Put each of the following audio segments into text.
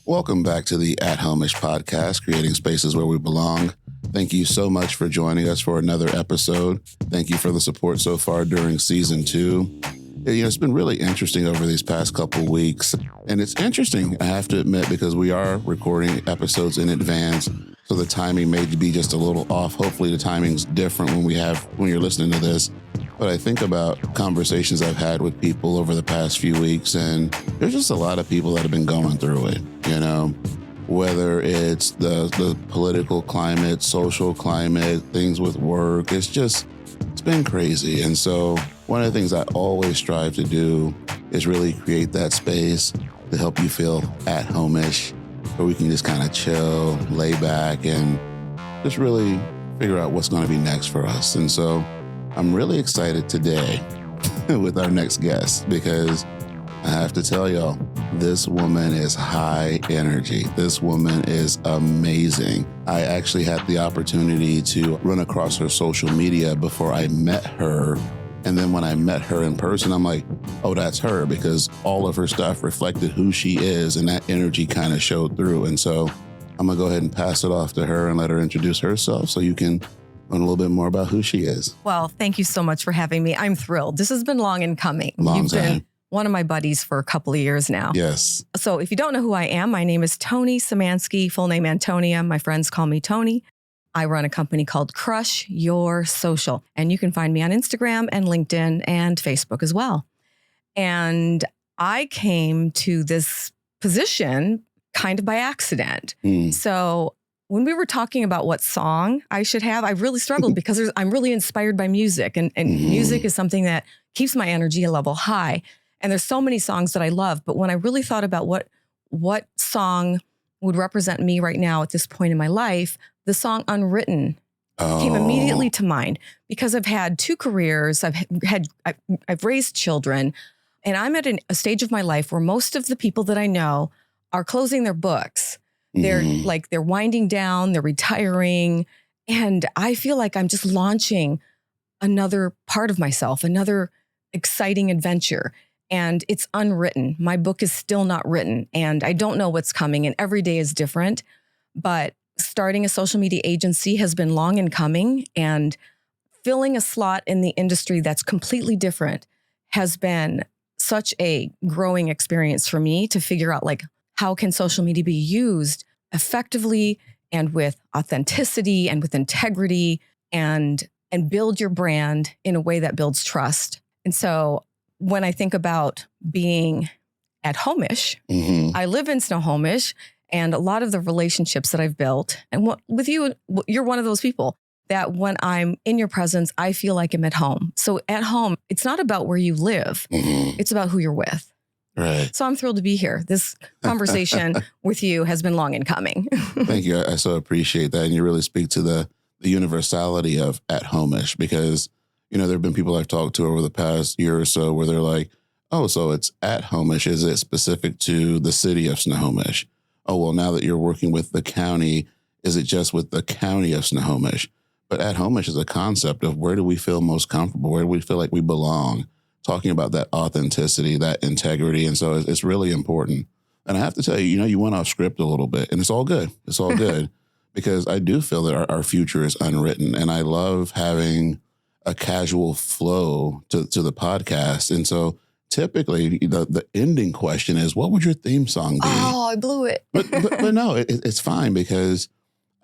Welcome back to the At Home-ish podcast, creating spaces where we belong. Thank you so much for joining us for another episode. Thank you for the support so far during season 2. It's been really interesting over these past couple weeks. And it's interesting, I have to admit, because we are recording episodes in advance. So the timing may be just a little off. Hopefully the timing's different when you're listening to this. But I think about conversations I've had with people over the past few weeks, and there's just a lot of people that have been going through it, whether it's the political climate, social climate, things with work. It's been crazy. And so one of the things I always strive to do is really create that space to help you feel at home-ish, where we can just kind of chill, lay back, and just really figure out what's going to be next for us. And so I'm really excited today with our next guest, because I have to tell y'all, this woman is high energy. This woman is amazing. I actually had the opportunity to run across her social media before I met her. And then when I met her in person, I'm like, oh, that's her, because all of her stuff reflected who she is, and that energy kind of showed through. And so I'm going to go ahead and pass it off to her and let her introduce herself so you can learn a little bit more about who she is. Well, thank you so much for having me. I'm thrilled. This has been long in coming. You've been one of my buddies for a couple of years now. Yes. So if you don't know who I am, my name is Tony Szymanski, full name Antonia. My friends call me Tony. I run a company called Crush Your Social, and you can find me on Instagram and LinkedIn and Facebook as well. And I came to this position kind of by accident. So when we were talking about what song I should have, I really struggled because I'm really inspired by music, and music is something that keeps my energy level high. And there's so many songs that I love, but when I really thought about what song would represent me right now at this point in my life, the song Unwritten came immediately to mind, because I've had 2 careers, I've raised children, and I'm at a stage of my life where most of the people that I know are closing their books. They're winding down, they're retiring. And I feel like I'm just launching another part of myself, another exciting adventure. And it's unwritten. My book is still not written, and I don't know what's coming, and every day is different. But starting a social media agency has been long in coming, and filling a slot in the industry that's completely different has been such a growing experience for me to figure out, how can social media be used effectively and with authenticity and with integrity and build your brand in a way that builds trust. And so when I think about being at home-ish, I live in Snohomish, and a lot of the relationships that I've built, and with you, you're one of those people that when I'm in your presence, I feel like I'm at home. So at home, it's not about where you live. It's about who you're with. Right. So I'm thrilled to be here. This conversation with you has been long in coming. Thank you. I so appreciate that. And you really speak to the universality of at home-ish, because, there have been people I've talked to over the past year or so where they're like, oh, so it's at home-ish. Is it specific to the city of Snohomish? Oh, well, now that you're working with the county, is it just with the county of Snohomish? But at home-ish is a concept of where do we feel most comfortable? Where do we feel like we belong? Talking about that authenticity, that integrity. And so it's really important. And I have to tell you, you went off script a little bit, and it's all good. It's all good because I do feel that our future is unwritten, and I love having a casual flow to the podcast. And so typically the ending question is, what would your theme song be? Oh, I blew it. but no, it's fine, because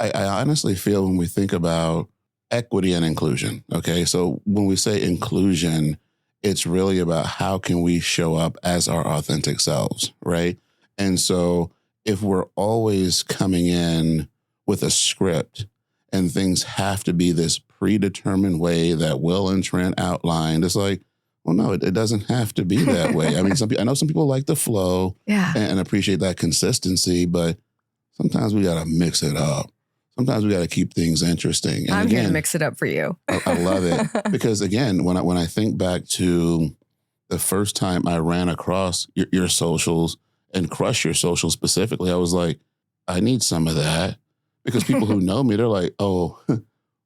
I honestly feel when we think about equity and inclusion, okay, so when we say inclusion, it's really about how can we show up as our authentic selves, right? And so if we're always coming in with a script and things have to be this predetermined way that Will and Trent outlined, it's like, well, no, it doesn't have to be that way. I mean, I know some people like the flow and appreciate that consistency, but sometimes we got to mix it up. Sometimes we got to keep things interesting. And I'm here to mix it up for you. I love it. Because again, when I think back to the first time I ran across your socials and Crush Your Social specifically, I was like, I need some of that. Because people who know me, they're like, oh,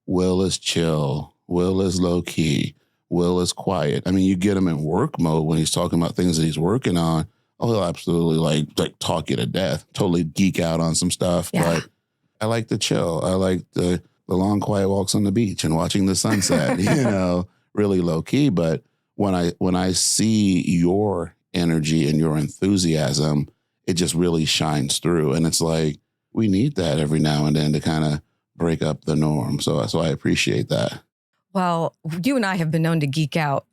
Will is chill. Will is low key. Will is quiet. I mean, you get him in work mode when he's talking about things that he's working on. Oh, he'll absolutely like talk you to death, totally geek out on some stuff. Yeah. But I like to chill. I like the long, quiet walks on the beach and watching the sunset, really low key. But when I see your energy and your enthusiasm, it just really shines through. And it's like, we need that every now and then to kind of break up the norm. So I appreciate that. Well, you and I have been known to geek out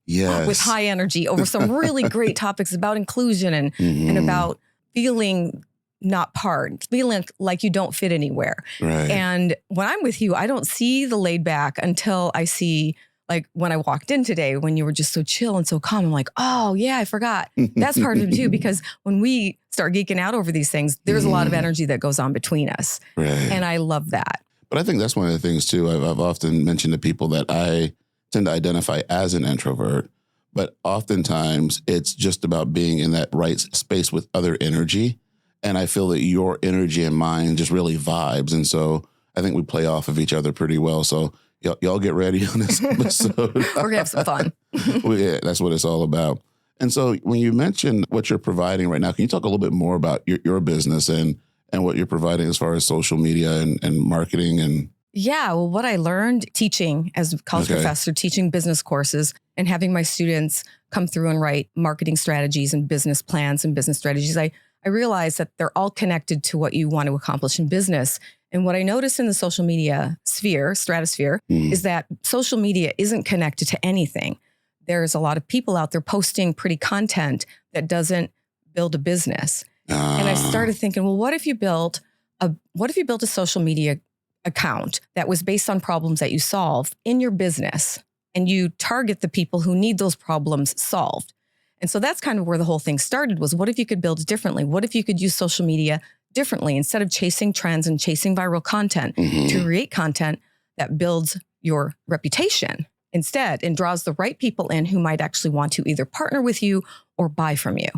Yes. with high energy over some really great topics about inclusion and about feeling not part, feeling like you don't fit anywhere. Right. And when I'm with you, I don't see the laid back until I see, like when I walked in today, when you were just so chill and so calm, I'm like, oh yeah, I forgot. That's part of it too, because when we start geeking out over these things, there's a lot of energy that goes on between us. Right. And I love that. But I think that's one of the things too. I've often mentioned to people that I tend to identify as an introvert, but oftentimes it's just about being in that right space with other energy. And I feel that your energy and mine just really vibes. And so I think we play off of each other pretty well. So y'all get ready on this episode. We're going to have some fun. Yeah, that's what it's all about. And so when you mentioned what you're providing right now, can you talk a little bit more about your business and what you're providing as far as social media and marketing? And yeah, well, what I learned teaching as a college professor, teaching business courses and having my students come through and write marketing strategies and business plans and business strategies, I realized that they're all connected to what you want to accomplish in business. And what I noticed in the social media stratosphere, is that social media isn't connected to anything. There's a lot of people out there posting pretty content that doesn't build a business. And I started thinking, well, what if you built a social media account that was based on problems that you solve in your business, and you target the people who need those problems solved? And so that's kind of where the whole thing started, was what if you could build it differently? What if you could use social media differently instead of chasing trends and chasing viral content, to create content that builds your reputation instead and draws the right people in who might actually want to either partner with you or buy from you.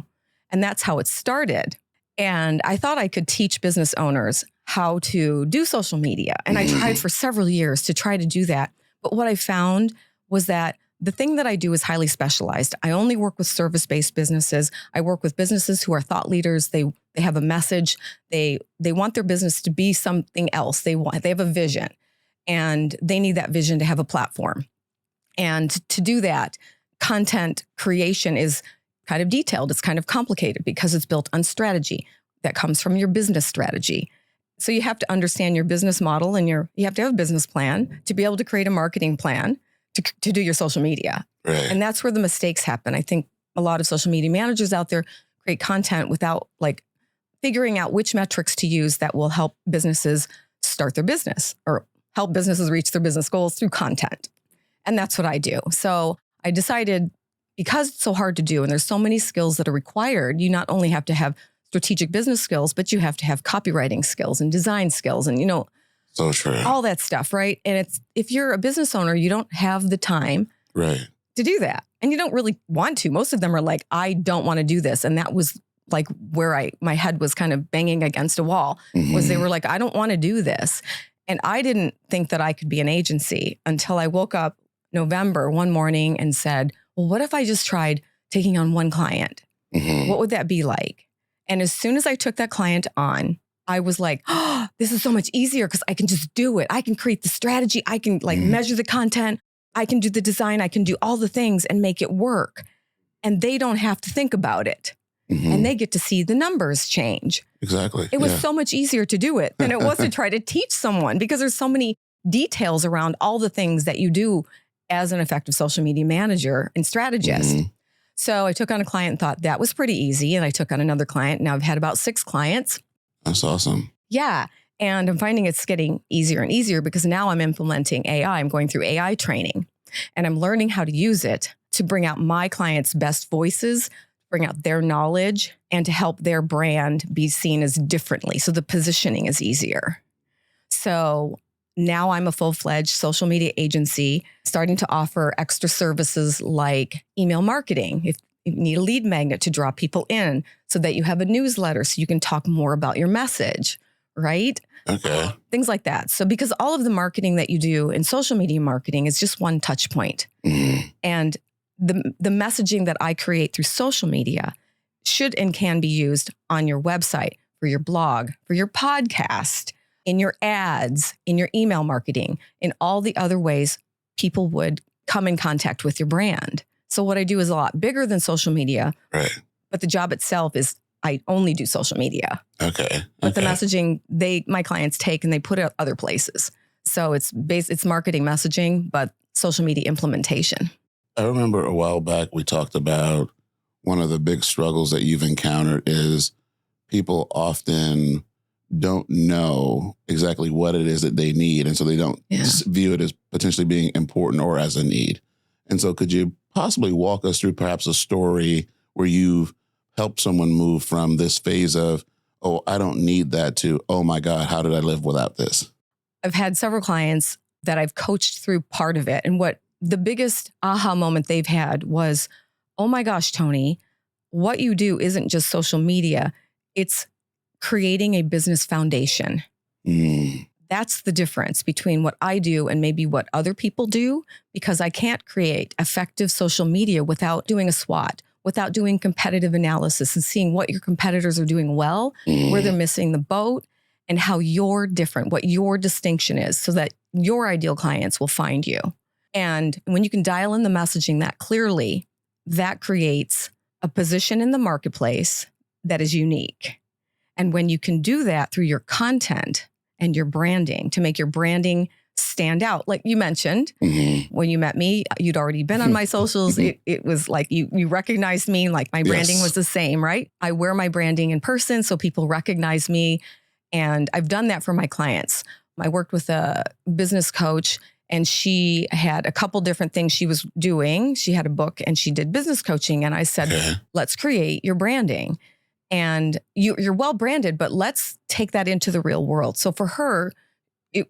And that's how it started. And I thought I could teach business owners how to do social media. And I tried for several years to try to do that. But what I found was that the thing that I do is highly specialized. I only work with service-based businesses. I work with businesses who are thought leaders. They have a message. They want their business to be something else. They have a vision, and they need that vision to have a platform. And to do that, content creation is kind of detailed. It's kind of complicated because it's built on strategy that comes from your business strategy. So you have to understand your business model, and you have to have a business plan to be able to create a marketing plan to do your social media. Right. And that's where the mistakes happen. I think a lot of social media managers out there create content without figuring out which metrics to use that will help businesses start their business or help businesses reach their business goals through content. And that's what I do. So I decided, because it's so hard to do and there's so many skills that are required, you not only have to have strategic business skills, but you have to have copywriting skills and design skills and, so true. all that stuff, right? And if you're a business owner, you don't have the time to do that. And you don't really want to. Most of them are like, I don't want to do this. And that was like where my head was kind of banging against a wall, was they were like, I don't want to do this. And I didn't think that I could be an agency until I woke up November one morning and said, well, what if I just tried taking on one client? What would that be like? And as soon as I took that client on, I was like, oh, this is so much easier because I can just do it. I can create the strategy. I can measure the content. I can do the design. I can do all the things and make it work. And they don't have to think about it. And they get to see the numbers change. Exactly. It was so much easier to do it than it was to try to teach someone, because there's so many details around all the things that you do as an effective social media manager and strategist. So I took on a client and thought that was pretty easy. And I took on another client. Now I've had about 6 clients. That's awesome. Yeah. And I'm finding it's getting easier and easier because now I'm implementing AI. I'm going through AI training, and I'm learning how to use it to bring out my clients' best voices, bring out their knowledge, and to help their brand be seen as differently. So the positioning is easier. So now I'm a full-fledged social media agency, starting to offer extra services like email marketing. If you need a lead magnet to draw people in, so that you have a newsletter so you can talk more about your message, right? Okay. Things like that. So because all of the marketing that you do in social media marketing is just one touch point. And the messaging that I create through social media should and can be used on your website, for your blog, for your podcast, in your ads, in your email marketing, in all the other ways people would come in contact with your brand. So what I do is a lot bigger than social media, Right. but the job itself is I only do social media. Okay. But the messaging my clients take and they put it other places. So it's marketing messaging, but social media implementation. I remember a while back we talked about one of the big struggles that you've encountered is people often don't know exactly what it is that they need. And so they don't view it as potentially being important or as a need. And so could you possibly walk us through perhaps a story where you've helped someone move from this phase of, oh, I don't need that to, oh my God, how did I live without this? I've had several clients that I've coached through part of it. And what the biggest aha moment they've had was, oh my gosh, Tony, what you do isn't just social media. It's creating a business foundation. That's the difference between what I do and maybe what other people do, because I can't create effective social media without doing a SWOT, without doing competitive analysis and seeing what your competitors are doing well, where they're missing the boat, and how you're different, what your distinction is, so that your ideal clients will find you. And when you can dial in the messaging that clearly, that creates a position in the marketplace that is unique. And when you can do that through your content and your branding to make your branding stand out, like you mentioned, when you met me, you'd already been on my socials. It was like you recognized me, like my branding was the same, right? I wear my branding in person so people recognize me. And I've done that for my clients. I worked with a business coach and she had a couple different things she was doing. She had a book and she did business coaching. And I said, let's create your branding. And you're well branded, but let's take that into the real world. So for her,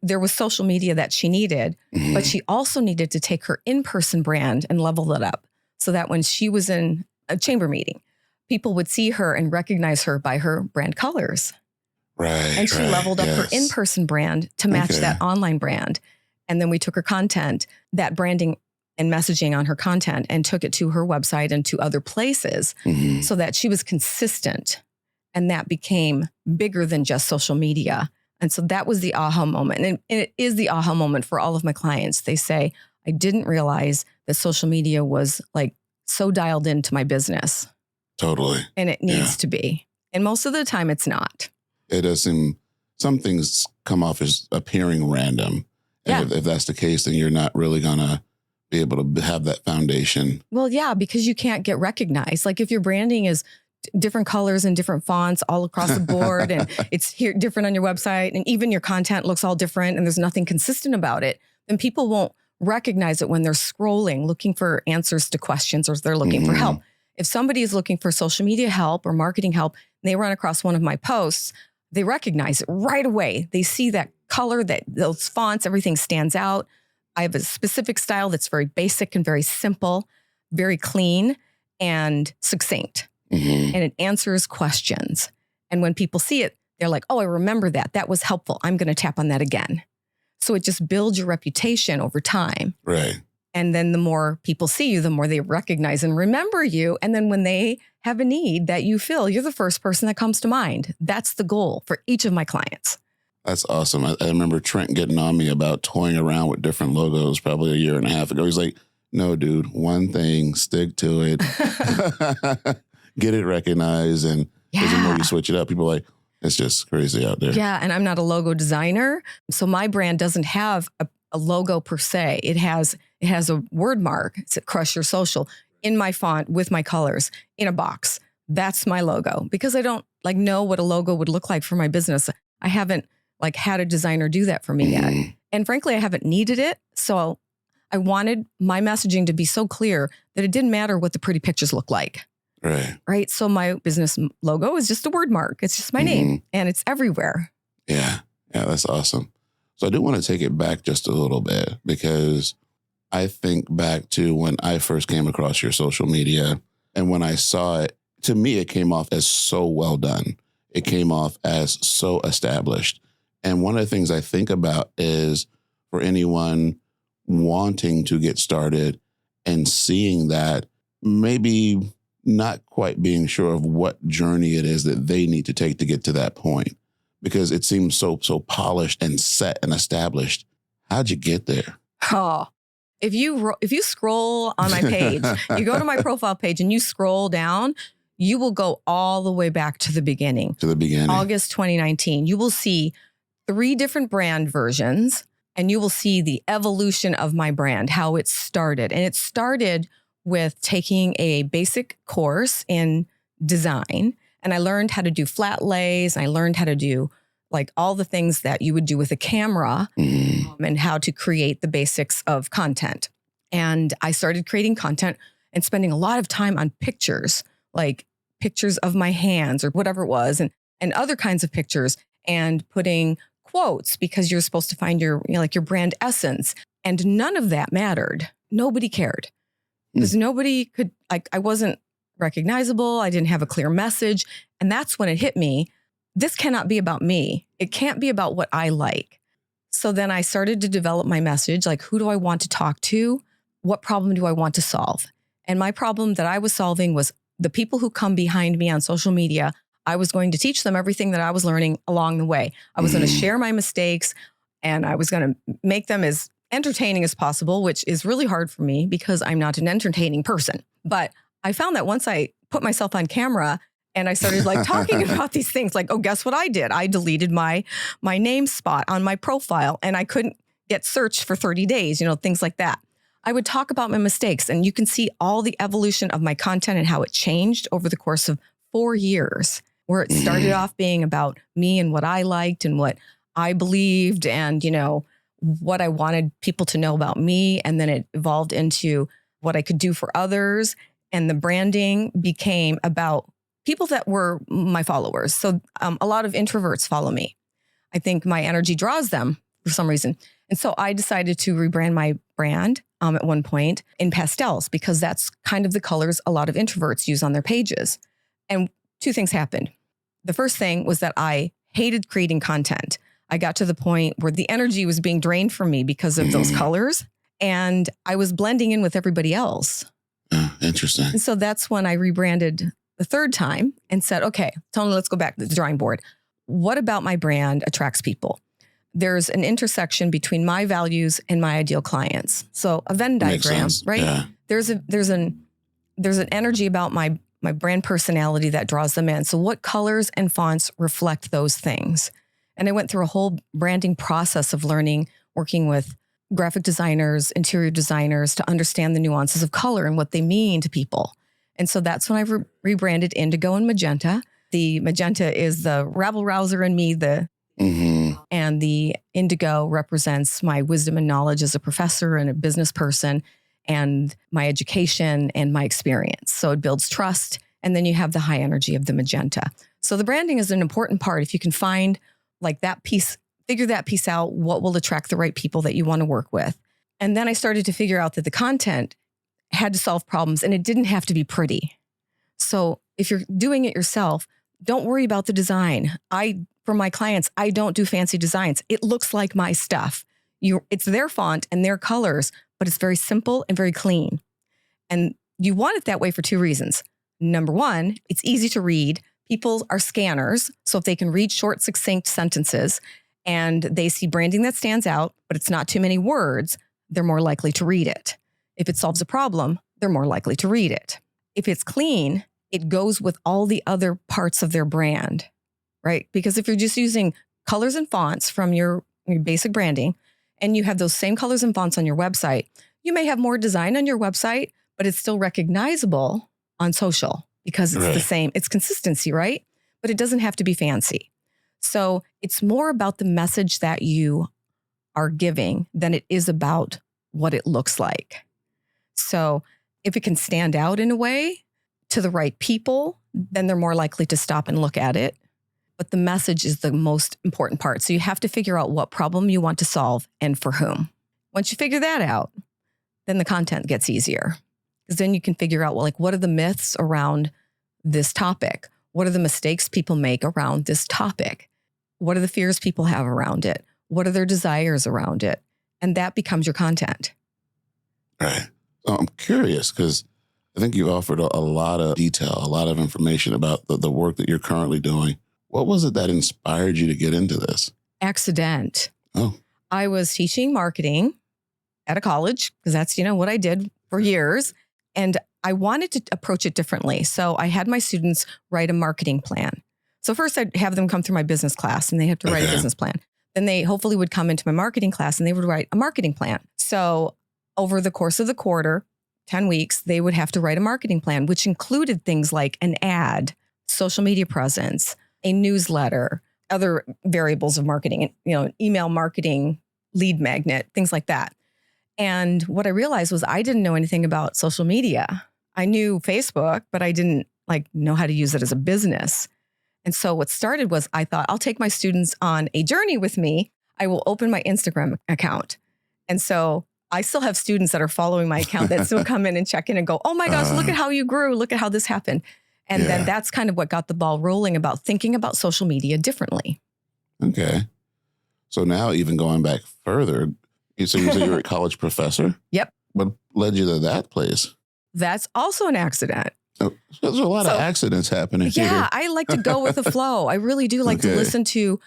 there was social media that she needed, but she also needed to take her in-person brand and level it up so that when she was in a chamber meeting, people would see her and recognize her by her brand colors. Right. And she leveled up her in-person brand to match that online brand. And then we took her content, that branding and messaging on her content, and took it to her website and to other places so that she was consistent. And that became bigger than just social media. And so that was the aha moment. And it is the aha moment for all of my clients. They say, I didn't realize that social media was like so dialed into my business. Totally. And it needs to be. And most of the time it's not. It does seem some things come off as appearing random. And if that's the case, then you're not really going to be able to have that foundation. Well, yeah, because you can't get recognized. Like if your branding is different colors and different fonts all across the board and it's here different on your website and even your content looks all different and there's nothing consistent about it, then people won't recognize it when they're scrolling, looking for answers to questions or they're looking for help. If somebody is looking for social media help or marketing help and they run across one of my posts, they recognize it right away. They see that color, that those fonts, everything stands out. I have a specific style that's very basic and very simple, very clean and succinct. And it answers questions. And when people see it, they're like, oh, I remember that. That was helpful. I'm going to tap on that again. So it just builds your reputation over time. Right. And then the more people see you, the more they recognize and remember you. And then when they have a need that you fill, you're the first person that comes to mind. That's the goal for each of my clients. That's awesome. I remember Trent getting on me about toying around with different logos probably a year and a half ago. He's like, no, dude, one thing, stick to it. Get it recognized. And the more you switch it up, people are like, it's just crazy out there. Yeah. And I'm not a logo designer. So my brand doesn't have a logo per se. It has a word mark. It's Crush Your Social in my font with my colors in a box. That's my logo because I don't know what a logo would look like for my business. I haven't had a designer do that for me yet. And frankly, I haven't needed it. So I wanted my messaging to be so clear that it didn't matter what the pretty pictures look like. Right. So my business logo is just a word mark. It's just my name and it's everywhere. Yeah. Yeah. That's awesome. So I do want to take it back just a little bit because I think back to when I first came across your social media and when I saw it, to me, it came off as so well done. It came off as so established. And one of the things I think about is for anyone wanting to get started and seeing that maybe not quite being sure of what journey it is that they need to take to get to that point, because it seems so polished and set and established. How'd you get there? Oh, if you scroll on my page, you go to my profile page and you scroll down, you will go all the way back to the beginning. To the beginning. August 2019. You will see 3 different brand versions, and you will see the evolution of my brand, how it started. And it started with taking a basic course in design. And I learned how to do flat lays. And I learned how to do like all the things that you would do with a camera and how to create the basics of content. And I started creating content and spending a lot of time on pictures, like pictures of my hands or whatever it was, and other kinds of pictures, and putting quotes because you're supposed to find your, like your brand essence. And none of that mattered. Nobody cared because nobody could, like, I wasn't recognizable. I didn't have a clear message. And that's when it hit me. This cannot be about me. It can't be about what I like. So then I started to develop my message, like, who do I want to talk to? What problem do I want to solve? And my problem that I was solving was the people who come behind me on social media. I was going to teach them everything that I was learning along the way. I was going to share my mistakes, and I was going to make them as entertaining as possible, which is really hard for me because I'm not an entertaining person. But I found that once I put myself on camera and I started like talking about these things, like, oh, guess what I did? I deleted my name spot on my profile and I couldn't get searched for 30 days, things like that. I would talk about my mistakes, and you can see all the evolution of my content and how it changed over the course of 4 years, where it started off being about me and what I liked and what I believed and, what I wanted people to know about me. And then it evolved into what I could do for others. And the branding became about people that were my followers. So a lot of introverts follow me. I think my energy draws them for some reason. And so I decided to rebrand my brand at one point in pastels, because that's kind of the colors a lot of introverts use on their pages. And 2 things happened. The first thing was that I hated creating content. I got to the point where the energy was being drained from me because of those colors, and I was blending in with everybody else. Interesting. And so that's when I rebranded the 3rd time and said, okay, Tony, let's go back to the drawing board. What about my brand attracts people? There's an intersection between my values and my ideal clients. So a Venn diagram, right? Yeah. There's an energy about my brand personality that draws them in. So what colors and fonts reflect those things? And I went through a whole branding process of learning, working with graphic designers, interior designers to understand the nuances of color and what they mean to people. And so that's when I rebranded indigo and magenta. The magenta is the rabble rouser in me, and the indigo represents my wisdom and knowledge as a professor and a business person, and my education and my experience. So it builds trust. And then you have the high energy of the magenta. So the branding is an important part. If you can find like that piece, figure that piece out, what will attract the right people that you want to work with. And then I started to figure out that the content had to solve problems, and it didn't have to be pretty. So if you're doing it yourself, don't worry about the design. For my clients, I don't do fancy designs. It looks like my stuff. It's their font and their colors, but it's very simple and very clean. And you want it that way for 2 reasons. Number 1, it's easy to read. People are scanners. So if they can read short, succinct sentences and they see branding that stands out, but it's not too many words, they're more likely to read it. If it solves a problem, they're more likely to read it. If it's clean, it goes with all the other parts of their brand, right? Because if you're just using colors and fonts from your basic branding, and you have those same colors and fonts on your website, you may have more design on your website, but it's still recognizable on social because it's the same. It's consistency, right? But it doesn't have to be fancy. So it's more about the message that you are giving than it is about what it looks like. So if it can stand out in a way to the right people, then they're more likely to stop and look at it. But the message is the most important part. So you have to figure out what problem you want to solve and for whom. Once you figure that out, then the content gets easier. Because then you can figure out, well, like, what are the myths around this topic? What are the mistakes people make around this topic? What are the fears people have around it? What are their desires around it? And that becomes your content. Right. So I'm curious because I think you offered a lot of detail, a lot of information about the work that you're currently doing. What was it that inspired you to get into this? Accident. Oh, I was teaching marketing at a college because that's, what I did for years. And I wanted to approach it differently. So I had my students write a marketing plan. So first I'd have them come through my business class and they have to write a business plan. Then they hopefully would come into my marketing class and they would write a marketing plan. So over the course of the quarter, 10 weeks, they would have to write a marketing plan, which included things like an ad, social media presence, a newsletter, other variables of marketing, email marketing, lead magnet, things like that. And what I realized was I didn't know anything about social media. I knew Facebook, but I didn't know how to use it as a business. And so what started was I thought I'll take my students on a journey with me. I will open my Instagram account. And so I still have students that are following my account that still come in and check in and go, oh my gosh, look at how you grew. Look at how this happened. And then that's kind of what got the ball rolling about thinking about social media differently. Okay. So now even going back further, so you said you were a college professor? Yep. What led you to that place? That's also an accident. Oh, there's a lot of accidents happening here. Yeah, I like to go with the flow. I really do like to listen to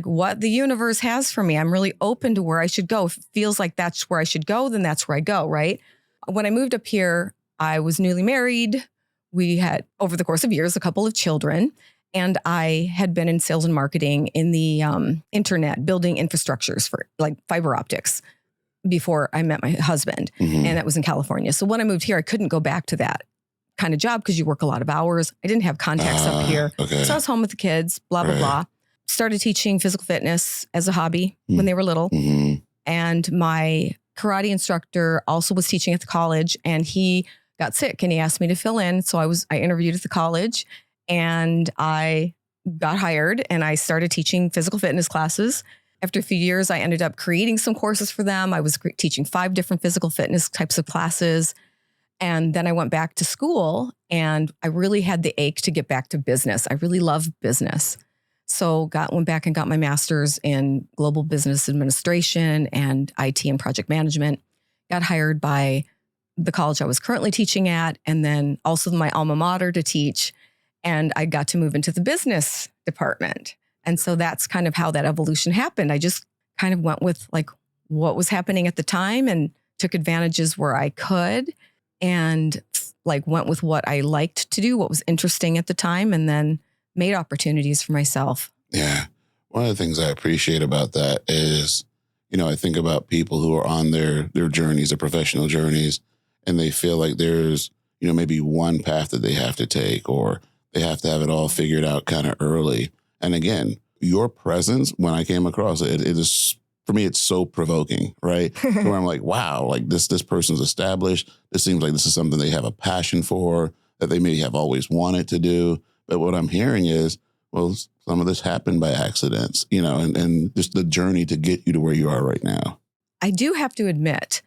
what the universe has for me. I'm really open to where I should go. If it feels like that's where I should go, then that's where I go, right? When I moved up here, I was newly married. We had, over the course of years, a couple of children. And I had been in sales and marketing in the internet, building infrastructures for fiber optics before I met my husband. Mm-hmm. And that was in California. So when I moved here, I couldn't go back to that kind of job because you work a lot of hours. I didn't have contacts up here. Okay. So I was home with the kids, blah, blah, blah. Started teaching physical fitness as a hobby when they were little. Mm-hmm. And my karate instructor also was teaching at the college and he got sick and he asked me to fill in. So I interviewed at the college and I got hired and I started teaching physical fitness classes. After a few years, I ended up creating some courses for them. I was teaching 5 different physical fitness types of classes. And then I went back to school and I really had the ache to get back to business. I really love business. So went back and got my master's in global business administration and IT and project management. Got hired by the college I was currently teaching at, and then also my alma mater to teach. And I got to move into the business department. And so that's kind of how that evolution happened. I just kind of went with what was happening at the time and took advantages where I could and went with what I liked to do, what was interesting at the time, and then made opportunities for myself. Yeah. One of the things I appreciate about that is, I think about people who are on their journeys, their professional journeys, and they feel like there's, maybe one path that they have to take or they have to have it all figured out kind of early. And again, your presence, when I came across it, it is, for me, it's so provoking, right? Where I'm like, wow, this person's established. This seems like this is something they have a passion for, that they may have always wanted to do. But what I'm hearing is, well, some of this happened by accidents, and just the journey to get you to where you are right now. I do have to admit,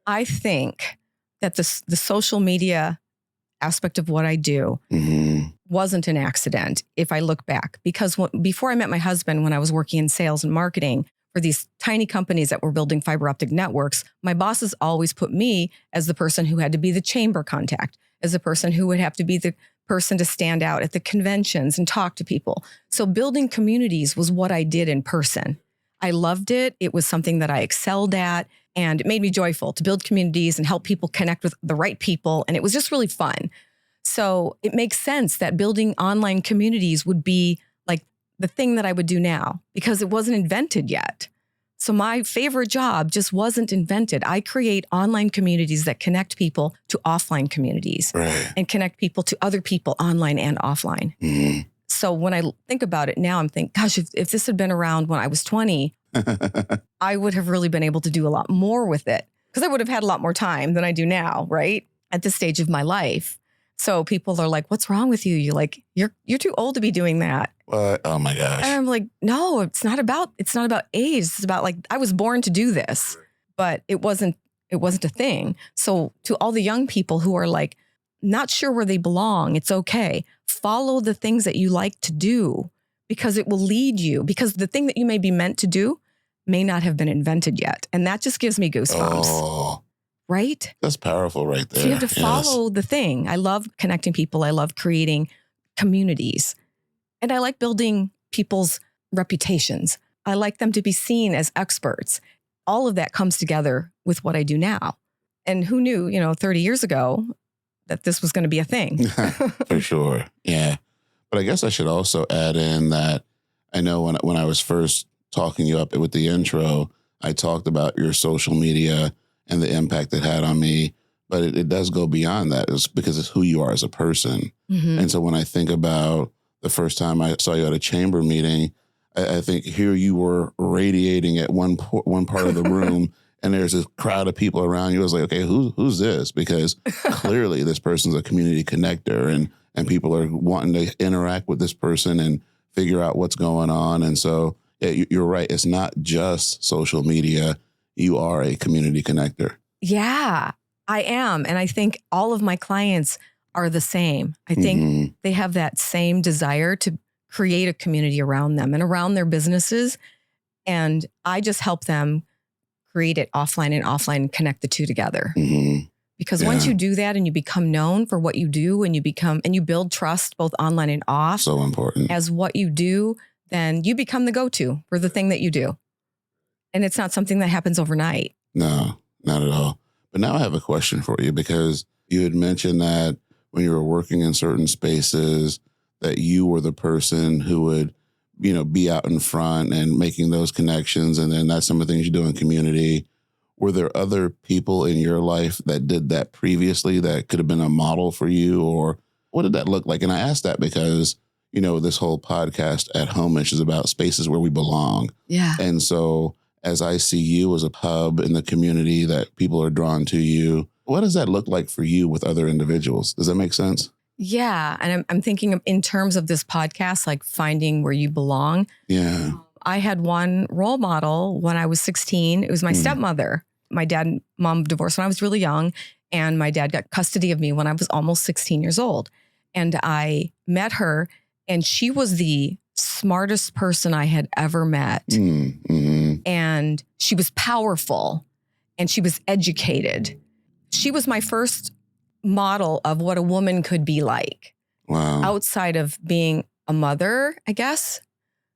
I think that the social media aspect of what I do wasn't an accident if I look back. Because before I met my husband, when I was working in sales and marketing for these tiny companies that were building fiber optic networks, my bosses always put me as the person who had to be the chamber contact, as the person who would have to be the person to stand out at the conventions and talk to people. So building communities was what I did in person. I loved it. It was something that I excelled at, and it made me joyful to build communities and help people connect with the right people. And it was just really fun. So it makes sense that building online communities would be the thing that I would do now because it wasn't invented yet. So my favorite job just wasn't invented. I create online communities that connect people to offline communities and connect people to other people online and offline. Mm-hmm. So when I think about it now, I'm thinking, gosh, if this had been around when I was 20, I would have really been able to do a lot more with it because I would have had a lot more time than I do now, right? At this stage of my life. So people are like, what's wrong with you? You're too old to be doing that. What? Oh my gosh. And I'm like, no, it's not about age. It's about I was born to do this, but it wasn't a thing. So to all the young people who are not sure where they belong, it's okay. Follow the things that you like to do because it will lead you, because the thing that you may be meant to do may not have been invented yet. And that just gives me goosebumps. Oh. right? That's powerful right there. So you have to follow the thing. I love connecting people. I love creating communities. And I like building people's reputations. I like them to be seen as experts. All of that comes together with what I do now. And who knew, 30 years ago that this was going to be a thing? For sure. Yeah. But I guess I should also add in that I know when I was first talking you up with the intro, I talked about your social media and the impact it had on me. But it does go beyond that. It's because it's who you are as a person. Mm-hmm. And so when I think about the first time I saw you at a chamber meeting, I think here you were radiating at one part of the room, and there's a crowd of people around you. I was like, okay, who's this? Because clearly this person's a community connector, and people are wanting to interact with this person and figure out what's going on. And so yeah, you're right. It's not just social media. You are a community connector. Yeah, I am. And I think all of my clients are the same. I think they have that same desire to create a community around them and around their businesses. And I just help them create it offline, connect the two together. Mm-hmm. Because once you do that and you become known for what you do and you build trust both online and off. So important. As what you do, then you become the go-to for the thing that you do. And it's not something that happens overnight. No, not at all. But now I have a question for you, because you had mentioned that when you were working in certain spaces that you were the person who would, be out in front and making those connections. And then that's some of the things you do in community. Were there other people in your life that did that previously that could have been a model for you? Or what did that look like? And I ask that because, this whole podcast at Home-ish is about spaces where we belong. Yeah. And so as I see you as a hub in the community that people are drawn to you, what does that look like for you with other individuals? Does that make sense? Yeah. And I'm thinking in terms of this podcast, like finding where you belong. Yeah. I had one role model when I was 16. It was my stepmother. My dad and mom divorced when I was really young, and my dad got custody of me when I was almost 16 years old. And I met her, and she was the smartest person I had ever met. Mm-hmm. And she was powerful, and she was educated. She was my first model of what a woman could be like. Wow. Outside of being a mother, I guess,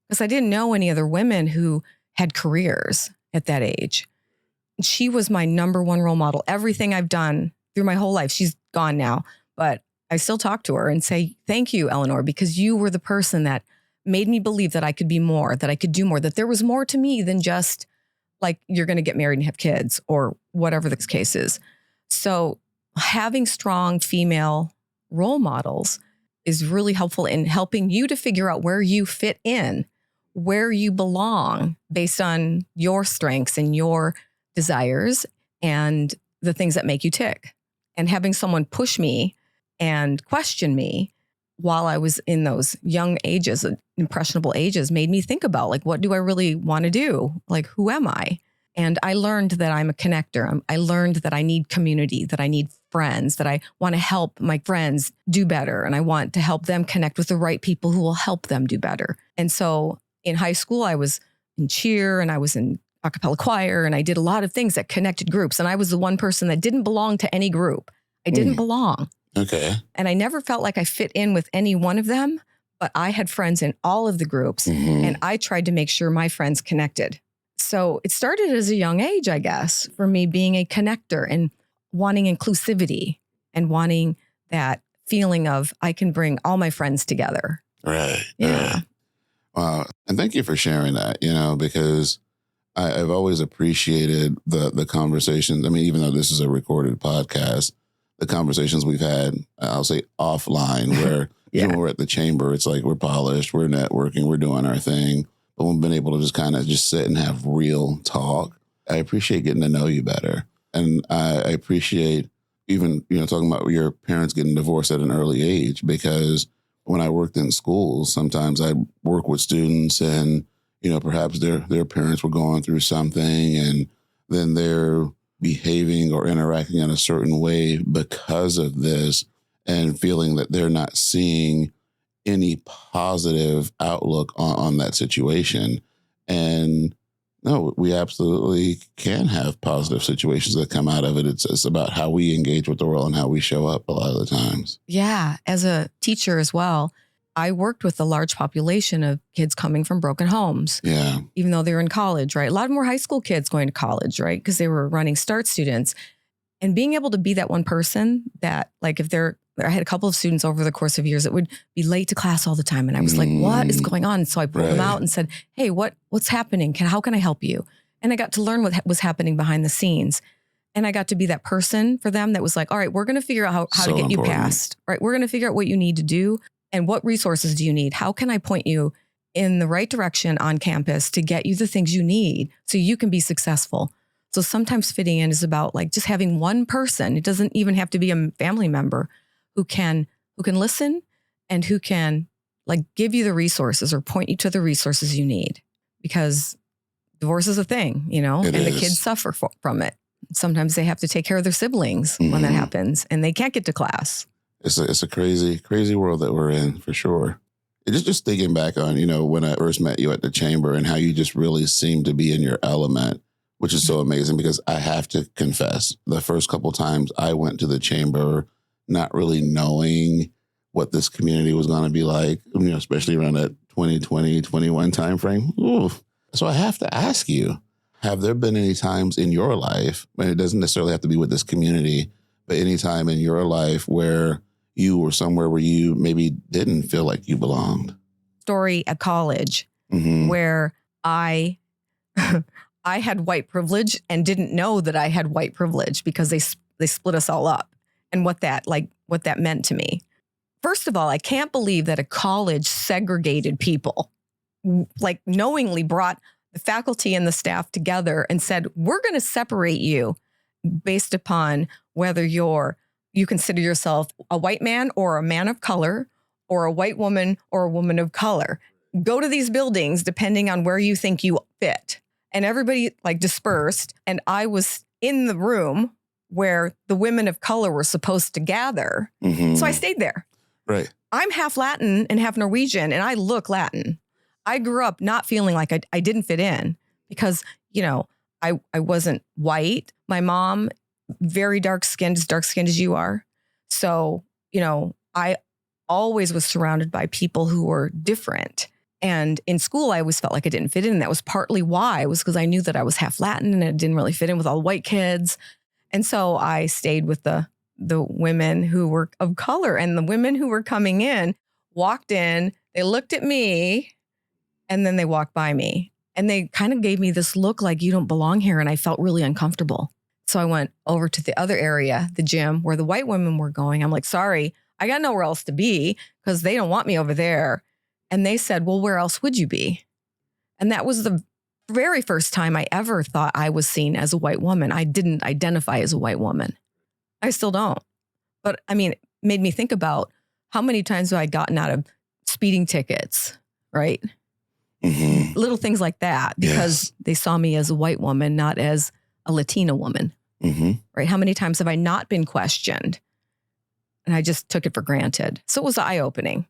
because I didn't know any other women who had careers at that age. She was my number one role model. Everything I've done through my whole life, she's gone now, but I still talk to her and say, thank you, Eleanor, because you were the person that made me believe that I could be more, that I could do more, that there was more to me than just like, you're going to get married and have kids or whatever the case is. So having strong female role models is really helpful in helping you to figure out where you fit in, where you belong based on your strengths and your desires and the things that make you tick. And having someone push me and question me while I was in those young ages, impressionable ages, made me think about like, what do I really want to do? Like, who am I? And I learned that I'm a connector. I learned that I need community, that I need friends, that I want to help my friends do better. And I want to help them connect with the right people who will help them do better. And so in high school, I was in cheer and I was in a cappella choir, and I did a lot of things that connected groups. And I was the one person that didn't belong to any group. I didn't belong. Okay. And I never felt like I fit in with any one of them, but I had friends in all of the groups, and I tried to make sure my friends connected. So it started as a young age, I guess, for me being a connector and wanting inclusivity and wanting that feeling of I can bring all my friends together. Right. Yeah. Right. Wow. And thank you for sharing that, because I've always appreciated the conversations. I mean, even though this is a recorded podcast, the conversations we've had, I'll say offline, where even when we're at the chamber, it's like we're polished, we're networking, we're doing our thing. But we've been able to just kind of just sit and have real talk. I appreciate getting to know you better. And I appreciate even, talking about your parents getting divorced at an early age, because when I worked in schools, sometimes I'd work with students and, perhaps their parents were going through something, and then they're behaving or interacting in a certain way because of this, and feeling that they're not seeing any positive outlook on that situation. And No, we absolutely can have positive situations that come out of it. It's about how we engage with the world and how we show up a lot of the times. Yeah. As a teacher as well, I worked with a large population of kids coming from broken homes. Yeah. Even though they were in college, right? A lot more high school kids going to college, right? Because they were running START students. And being able to be that one person that, like, I had a couple of students over the course of years that would be late to class all the time. And I was like, what is going on? And so I pulled them out and said, hey, what's happening? How can I help you? And I got to learn what was happening behind the scenes. And I got to be that person for them that was like, all right, we're going to figure out how to get you past, right? We're going to figure out what you need to do and what resources do you need? How can I point you in the right direction on campus to get you the things you need so you can be successful? So sometimes fitting in is about like just having one person. It doesn't even have to be a family member who can listen and who can like give you the resources or point you to the resources you need, because divorce is a thing, and the kids suffer from it. Sometimes they have to take care of their siblings when that happens and they can't get to class. It's a crazy, crazy world that we're in, for sure. Just thinking back on, when I first met you at the chamber and how you just really seemed to be in your element, which is so amazing, because I have to confess, the first couple times I went to the chamber, not really knowing what this community was going to be like, especially around that 2020, 21 timeframe. Ooh. So I have to ask you, have there been any times in your life, and it doesn't necessarily have to be with this community, but any time in your life where you were somewhere where you maybe didn't feel like you belonged? Story at college where I had white privilege and didn't know that I had white privilege because they split us all up, and what that meant to me. First of all, I can't believe that a college segregated people, like knowingly brought the faculty and the staff together and said, we're going to separate you based upon whether you consider yourself a white man or a man of color, or a white woman or a woman of color. Go to these buildings depending on where you think you fit. And everybody like dispersed. And I was in the room where the women of color were supposed to gather. So I stayed there. Right. I'm half Latin and half Norwegian, and I look Latin. I grew up not feeling like I didn't fit in because, I wasn't white. My mom, very dark-skinned as you are. So, I always was surrounded by people who were different. And in school, I always felt like I didn't fit in. And that was partly why, was because I knew that I was half Latin and it didn't really fit in with all the white kids. And so I stayed with the women who were of color, and the women who were coming in walked in, they looked at me, and then they walked by me. And they kind of gave me this look like, you don't belong here. And I felt really uncomfortable. So I went over to the other area, the gym, where the white women were going. I'm like, sorry, I got nowhere else to be because they don't want me over there. And they said, well, where else would you be? And that was the very first time I ever thought I was seen as a white woman. I didn't identify as a white woman. I still don't. But I mean, it made me think about how many times have I gotten out of speeding tickets, right? Little things like that, because they saw me as a white woman, not as a Latina woman, right? How many times have I not been questioned? And I just took it for granted. So it was eye-opening.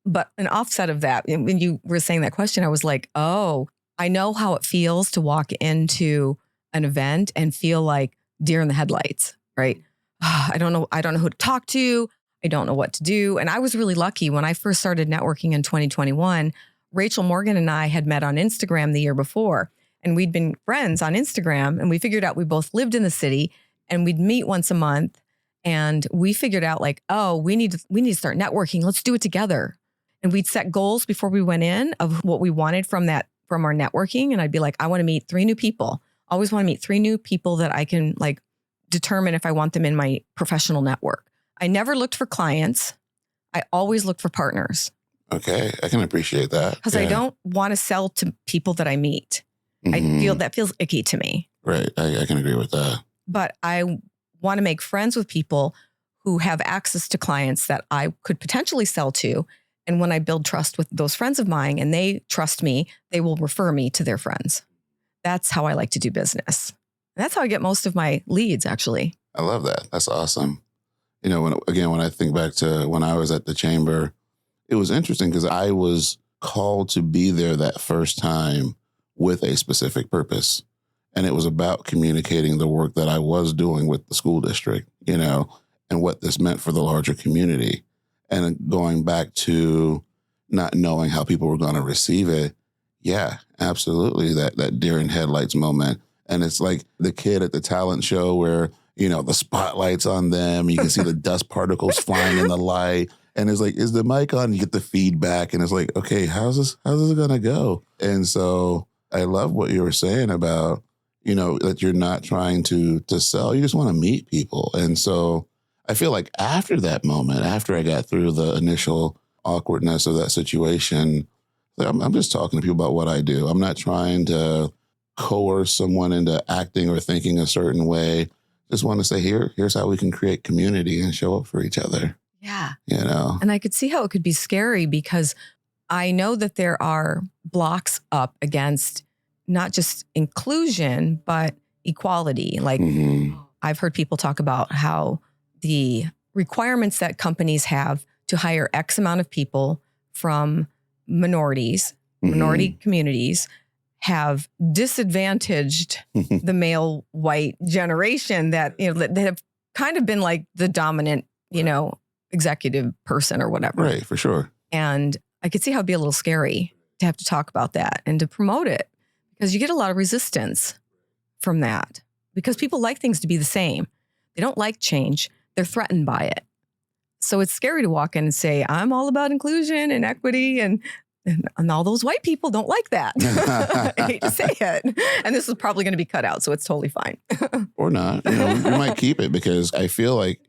But an offset of that, when you were saying that question, I was like, oh, I know how it feels to walk into an event and feel like deer in the headlights, right? I don't know who to talk to. I don't know what to do. And I was really lucky when I first started networking in 2021. Rachel Morgan and I had met on Instagram the year before, and we'd been friends on Instagram, and we figured out we both lived in the city, and we'd meet once a month. And we figured out like, oh, we need to start networking. Let's do it together. And we'd set goals before we went in of what we wanted from our networking. And I'd be like, I want to meet 3 new people. I always want to meet 3 new people that I can like determine if I want them in my professional network. I never looked for clients. I always looked for partners. Okay. I can appreciate that. Because I don't want to sell to people that I meet. I feel that feels icky to me. Right. I can agree with that. But I want to make friends with people who have access to clients that I could potentially sell to. And when I build trust with those friends of mine and they trust me, they will refer me to their friends. That's how I like to do business. And that's how I get most of my leads, actually. I love that. That's awesome. When I think back to when I was at the chamber, it was interesting because I was called to be there that first time with a specific purpose. And it was about communicating the work that I was doing with the school district, and what this meant for the larger community. And going back to not knowing how people were going to receive it. Yeah, absolutely. That deer in headlights moment. And it's like the kid at the talent show where, the spotlight's on them. You can see the dust particles flying in the light. And it's like, is the mic on? You get the feedback. And it's like, okay, how's this going to go? And so I love what you were saying about, that you're not trying to sell. You just want to meet people. And so I feel like after that moment, after I got through the initial awkwardness of that situation, I'm just talking to people about what I do. I'm not trying to coerce someone into acting or thinking a certain way. Just want to say, here's how we can create community and show up for each other. Yeah. And I could see how it could be scary because I know that there are blocks up against not just inclusion, but equality. Like I've heard people talk about how the requirements that companies have to hire X amount of people from minority communities have disadvantaged the male white generation that have kind of been like the dominant, executive person or whatever. Right, for sure. And I could see how it'd be a little scary to have to talk about that and to promote it because you get a lot of resistance from that because people like things to be the same. They don't like change. They're threatened by it. So it's scary to walk in and say, I'm all about inclusion and equity and all those white people don't like that. I hate to say it. And this is probably going to be cut out, so it's totally fine. Or not. We might keep it because I feel like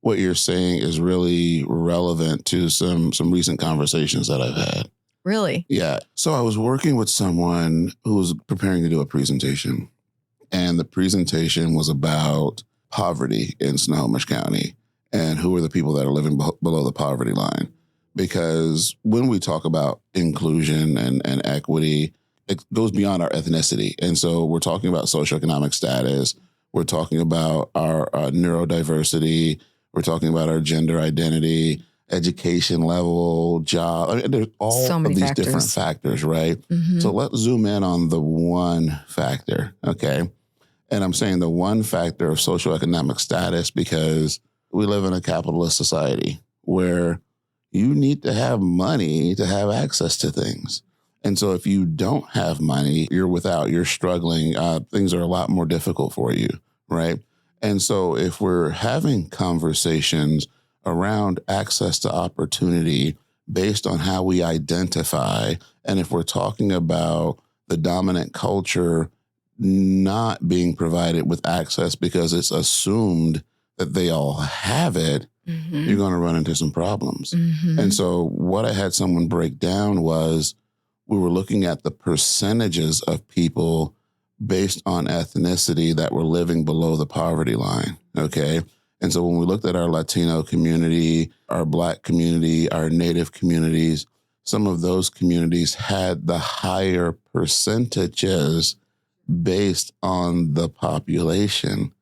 what you're saying is really relevant to some recent conversations that I've had. Really? Yeah. So I was working with someone who was preparing to do a presentation. And the presentation was about poverty in Snohomish County and who are the people that are living below the poverty line. Because when we talk about inclusion and equity, it goes beyond our ethnicity. And so we're talking about socioeconomic status. We're talking about our neurodiversity. We're talking about our gender identity, education level, job. I mean, there's all of these different factors, right? So let's zoom in on the one factor, okay? And I'm saying the one factor of socioeconomic status because we live in a capitalist society where you need to have money to have access to things. And so if you don't have money, you're struggling, things are a lot more difficult for you, right? And so if we're having conversations around access to opportunity based on how we identify, and if we're talking about the dominant culture not being provided with access because it's assumed that they all have it, you're going to run into some problems. And so what I had someone break down was we were looking at the percentages of people based on ethnicity that were living below the poverty line, okay? And so when we looked at our Latino community, our Black community, our Native communities, some of those communities had the higher percentages based on the population,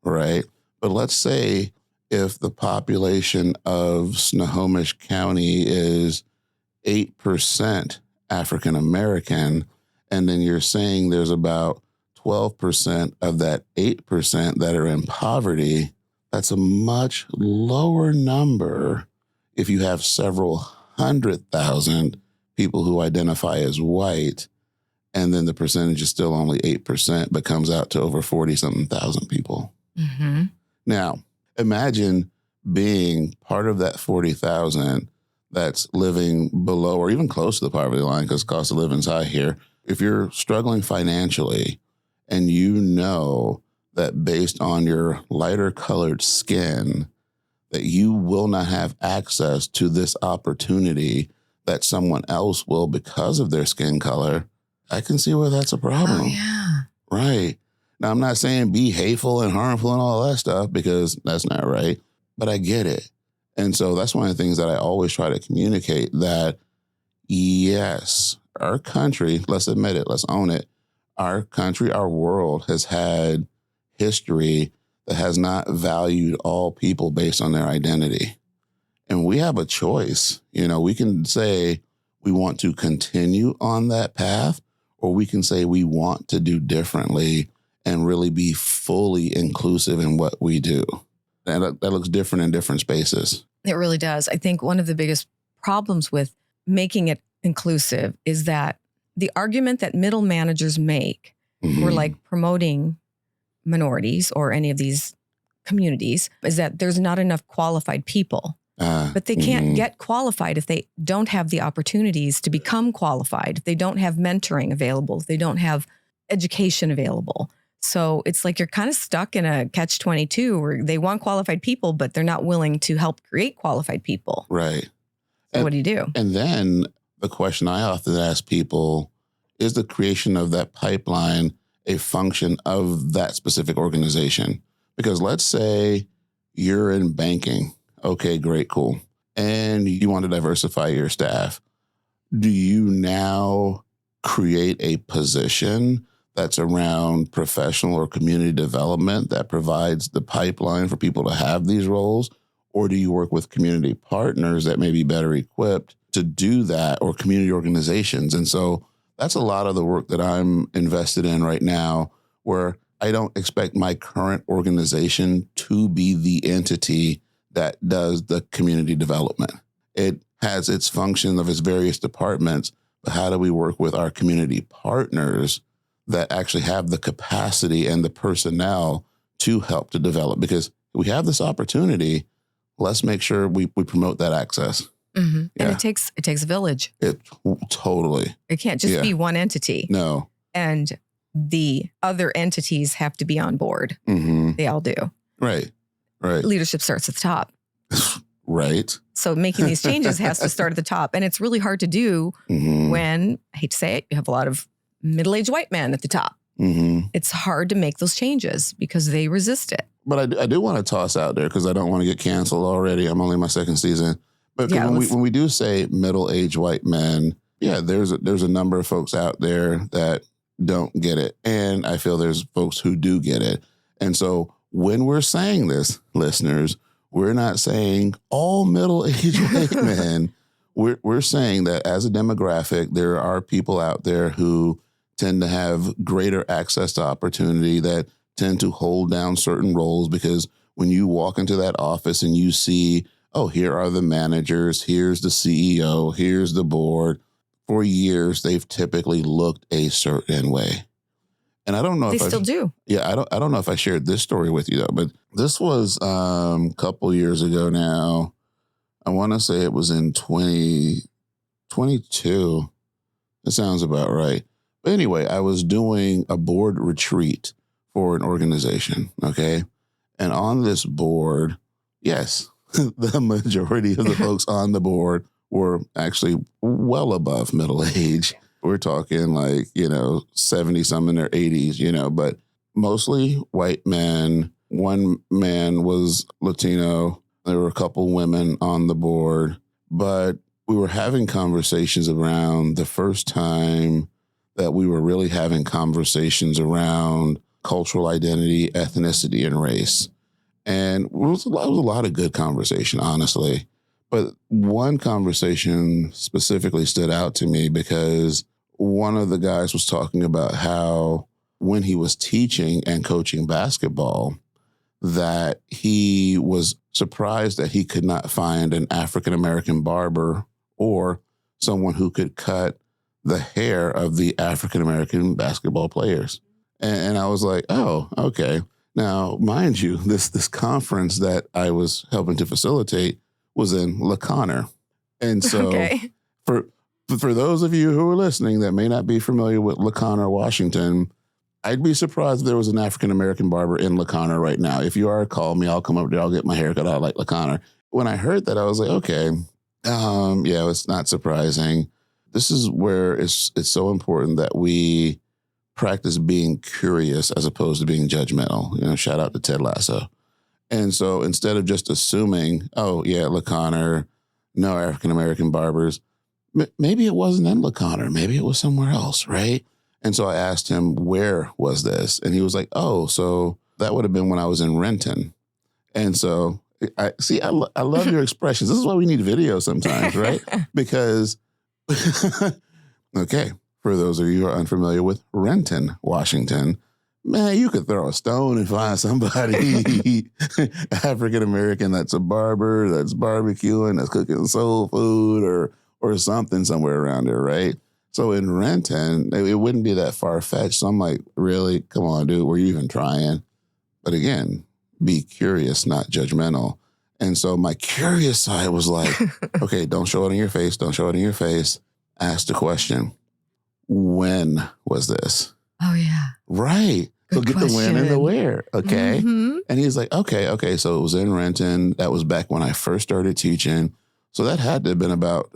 right? But let's say if the population of Snohomish County is 8% African American, and then you're saying there's about 12% of that 8% that are in poverty, that's a much lower number if you have several 100,000 people who identify as white, and then the percentage is still only 8%, but comes out to over 40-something thousand people. Now, imagine being part of that 40,000 that's living below or even close to the poverty line because cost of living is high here. If you're struggling financially and you know that based on your lighter colored skin, that you will not have access to this opportunity that someone else will because of their skin color, I can see where that's a problem. Oh, yeah. Right. Now, I'm not saying be hateful and harmful and all that stuff because that's not right, but I get it. And so that's one of the things that I always try to communicate that, yes, our country, let's admit it, let's own it. Our country, our world has had history that has not valued all people based on their identity. And we have a choice. We can say we want to continue on that path, or we can say we want to do differently and really be fully inclusive in what we do. And that looks different in different spaces. It really does. I think one of the biggest problems with making it inclusive is that the argument that middle managers make who are like promoting minorities or any of these communities is that there's not enough qualified people. But they can't get qualified if they don't have the opportunities to become qualified, if they don't have mentoring available, if they don't have education available. So it's like you're kind of stuck in a catch-22 where they want qualified people, but they're not willing to help create qualified people. Right. So what do you do? And then the question I often ask people, is the creation of that pipeline a function of that specific organization? Because let's say you're in banking. Okay, great, cool. And you want to diversify your staff. Do you now create a position that's around professional or community development that provides the pipeline for people to have these roles? Or do you work with community partners that may be better equipped to do that, or community organizations? And so that's a lot of the work that I'm invested in right now, where I don't expect my current organization to be the entity that does the community development. It has its function of its various departments, but how do we work with our community partners that actually have the capacity and the personnel to help to develop? Because we have this opportunity, let's make sure we promote that access. Mm-hmm. Yeah. And it takes a village. It totally. It can't just be one entity. No. And the other entities have to be on board. Mm-hmm. They all do. Right. Leadership starts at the top. Right. So making these changes has to start at the top. And it's really hard to do when, I hate to say it, you have a lot of middle-aged white men at the top. Mm-hmm. It's hard to make those changes because they resist it. But I do want to toss out there, because I don't want to get canceled already. I'm only in my second season. But when we do say middle-aged white men, there's a number of folks out there that don't get it. And I feel there's folks who do get it. And so when we're saying this, listeners, we're not saying all middle-aged white men. We're saying that as a demographic, there are people out there who tend to have greater access to opportunity, that tend to hold down certain roles, because when you walk into that office and you see, oh, here are the managers, here's the CEO, here's the board. For years, they've typically looked a certain way. And I don't know if they still do. Yeah, I don't know if I shared this story with you, though, but this was a couple years ago now. I want to say it was in 2022. That sounds about right. But anyway, I was doing a board retreat for an organization, okay? And on this board, yes, the majority of the folks on the board were actually well above middle age. We're talking 70 some in their 80s, but mostly white men. One man was Latino. There were a couple women on the board, but we were having conversations around the first time that we were really having conversations around cultural identity, ethnicity, and race. And it was a lot of good conversation, honestly. But one conversation specifically stood out to me, because one of the guys was talking about how when he was teaching and coaching basketball, that he was surprised that he could not find an African-American barber or someone who could cut the hair of the African-American basketball players. And I was like, oh, okay. Now, mind you, this conference that I was helping to facilitate was in La Conner. And so for those of you who are listening that may not be familiar with La Conner, Washington, I'd be surprised if there was an African-American barber in La Conner right now. If you are, call me. I'll come up there. I'll get my hair cut out like La Conner. When I heard that, I was like, okay, it's not surprising. This is where it's so important that we practice being curious as opposed to being judgmental. Shout out to Ted Lasso. And so instead of just assuming, oh, yeah, La Conner, no African-American barbers, maybe it wasn't in La Conner. Maybe it was somewhere else, right? And so I asked him, where was this? And he was like, oh, so that would have been when I was in Renton. And so I love your expressions. This is why we need video sometimes, right? Because, okay, For those of you who are unfamiliar with Renton, Washington, man, you could throw a stone and find somebody African-American that's a barber, that's barbecuing, that's cooking soul food or something somewhere around there, right? So in Renton, it wouldn't be that far-fetched. So I'm like, really? Come on, dude, were you even trying? But again, be curious, not judgmental. And so my curious side was like, okay, don't show it in your face. Don't show it in your face. Ask the question, when was this? Oh, yeah. Right. So get the when and the where. Okay. Mm-hmm. And he's like, okay. So it was in Renton. That was back when I first started teaching. So that had to have been about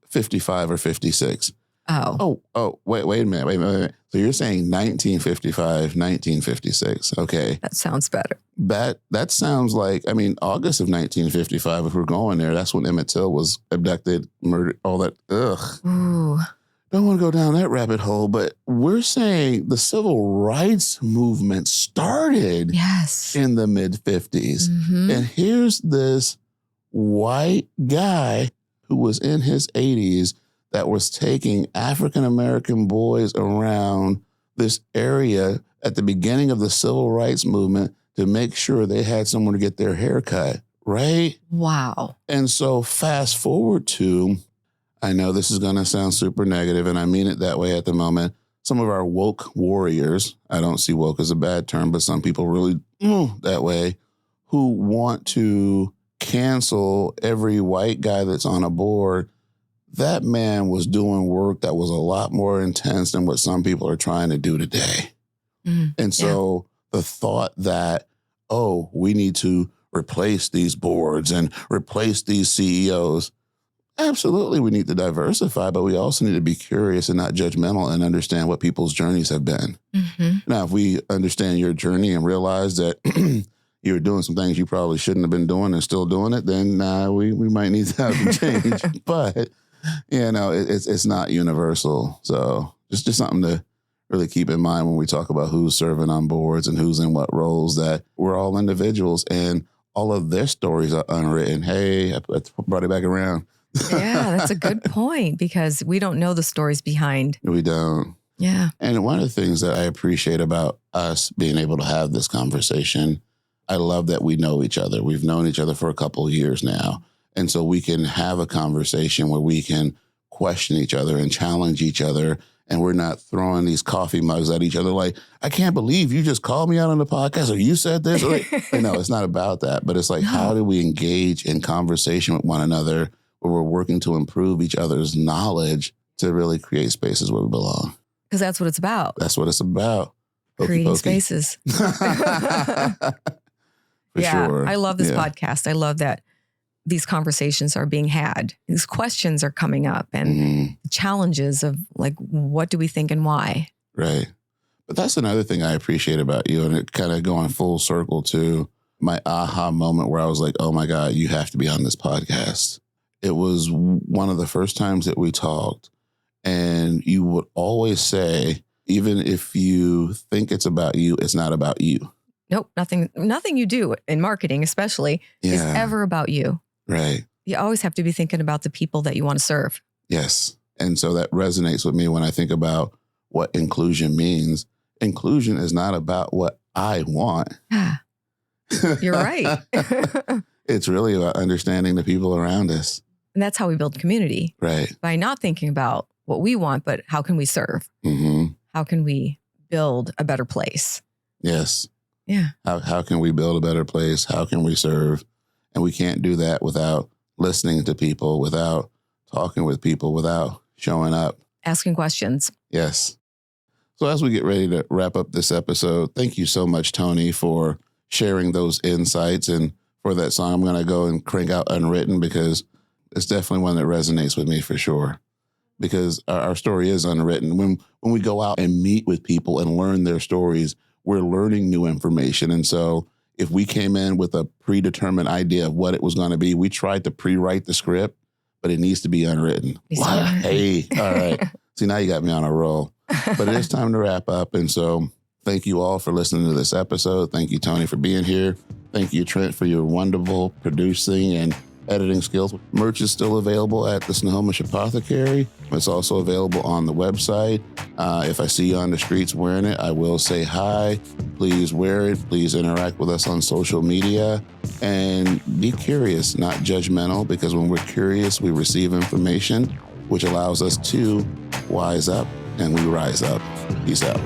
55 or 56. Oh. Wait a minute. So you're saying 1955, 1956. Okay. That sounds better. That sounds like, August of 1955, if we're going there, that's when Emmett Till was abducted, murdered, all that. Ugh. Ooh. Don't want to go down that rabbit hole, but we're saying the civil rights movement started in the mid-50s. Mm-hmm. And here's this white guy who was in his 80s that was taking African-American boys around this area at the beginning of the civil rights movement to make sure they had somewhere to get their hair cut, right? Wow. And so fast forward to, I know this is going to sound super negative, and I mean it that way at the moment, some of our woke warriors, I don't see woke as a bad term, but some people really that way, who want to cancel every white guy that's on a board. That man was doing work that was a lot more intense than what some people are trying to do today. And so the thought that, we need to replace these boards and replace these CEOs. Absolutely, we need to diversify, but we also need to be curious and not judgmental and understand what people's journeys have been. Mm-hmm. Now, if we understand your journey and realize that you're doing some things you probably shouldn't have been doing and still doing it, then we might need to have some change. But, it's not universal. So just something to really keep in mind when we talk about who's serving on boards and who's in what roles, that we're all individuals and all of their stories are unwritten. Hey, I brought it back around. Yeah, that's a good point because we don't know the stories behind. We don't. Yeah. And one of the things that I appreciate about us being able to have this conversation, I love that we know each other. We've known each other for a couple of years now. And so we can have a conversation where we can question each other and challenge each other. And we're not throwing these coffee mugs at each other like, I can't believe you just called me out on the podcast or you said this. It's not about that. But it's like, how do we engage in conversation with one another where we're working to improve each other's knowledge to really create spaces where we belong? Because that's what it's about. That's what it's about. Creating spaces. Sure. I love this podcast. I love that these conversations are being had. These questions are coming up and challenges of like, what do we think and why? Right. But that's another thing I appreciate about you. And it kind of going full circle to my aha moment where I was like, oh my God, you have to be on this podcast. It was one of the first times that we talked, and you would always say, even if you think it's about you, it's not about you. Nope. Nothing you do in marketing, especially, is ever about you. Right. You always have to be thinking about the people that you want to serve. Yes. And so that resonates with me when I think about what inclusion means. Inclusion is not about what I want. You're right. It's really about understanding the people around us. And that's how we build community. Right. By not thinking about what we want, but how can we serve? Mm-hmm. How can we build a better place? Yes. Yeah. How can we build a better place? How can we serve? And we can't do that without listening to people, without talking with people, without showing up. Asking questions. Yes. So as we get ready to wrap up this episode, thank you so much, Tony, for sharing those insights. And for that song, I'm going to go and crank out Unwritten because it's definitely one that resonates with me for sure. Because our story is unwritten. When we go out and meet with people and learn their stories, we're learning new information. And so if we came in with a predetermined idea of what it was going to be, we tried to pre-write the script, but it needs to be unwritten. Hey, all right. See, now you got me on a roll. But it is time to wrap up. And so thank you all for listening to this episode. Thank you, Tony, for being here. Thank you, Trent, for your wonderful producing and editing skills. Merch is still available at the Snohomish Apothecary. It's also available on the website. If I see you on the streets wearing it, I will say hi. Please wear it. Please interact with us on social media. And be curious, not judgmental, because when we're curious, we receive information, which allows us to wise up and we rise up. Peace out.